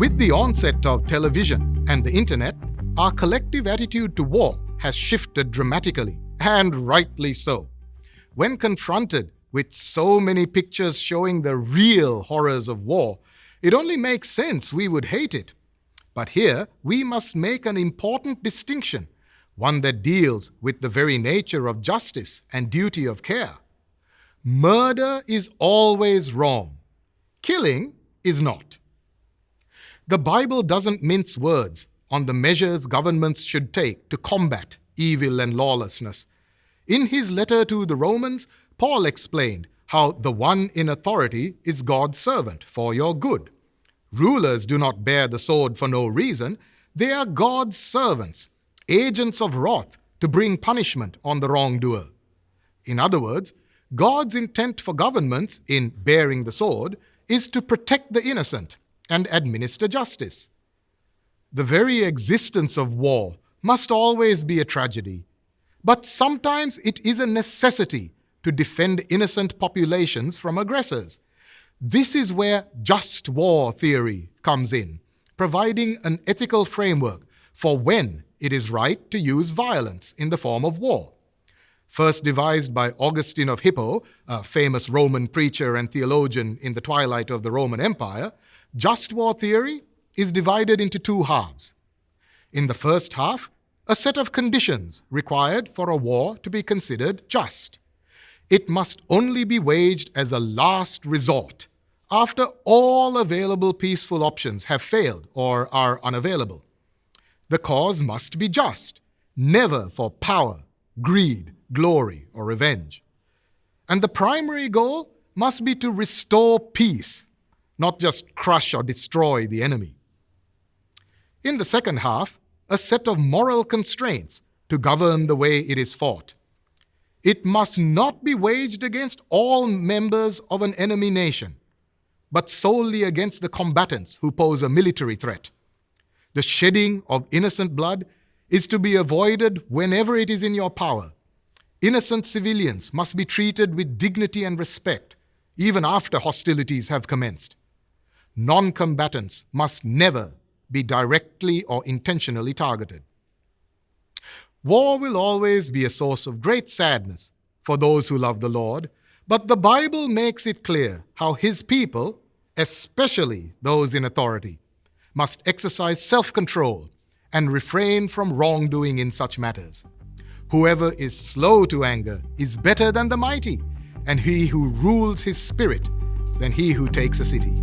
With the onset of television and the internet, our collective attitude to war has shifted dramatically, and rightly so. When confronted with so many pictures showing the real horrors of war, it only makes sense we would hate it. But here we must make an important distinction, one that deals with the very nature of justice and duty of care. Murder is always wrong. Killing is not. The Bible doesn't mince words on the measures governments should take to combat evil and lawlessness. In his letter to the Romans, Paul explained how the one in authority is God's servant for your good. Rulers do not bear the sword for no reason. They are God's servants, agents of wrath to bring punishment on the wrongdoer. In other words, God's intent for governments in bearing the sword is to protect the innocent and administer justice. The very existence of war must always be a tragedy, but sometimes it is a necessity to defend innocent populations from aggressors. This is where just war theory comes in, providing an ethical framework for when it is right to use violence in the form of war. First devised by Augustine of Hippo, a famous Roman preacher and theologian in the twilight of the Roman Empire, just war theory is divided into two halves. In the first half, a set of conditions required for a war to be considered just. It must only be waged as a last resort, after all available peaceful options have failed or are unavailable. The cause must be just, never for power, greed, glory, or revenge. And the primary goal must be to restore peace, not just crush or destroy the enemy. In the second half, a set of moral constraints to govern the way it is fought. It must not be waged against all members of an enemy nation, but solely against the combatants who pose a military threat. The shedding of innocent blood is to be avoided whenever it is in your power. Innocent civilians must be treated with dignity and respect, even after hostilities have commenced. Non-combatants must never be directly or intentionally targeted. War will always be a source of great sadness for those who love the Lord, but the Bible makes it clear how His people, especially those in authority, must exercise self-control and refrain from wrongdoing in such matters. Whoever is slow to anger is better than the mighty, and he who rules his spirit than he who takes a city.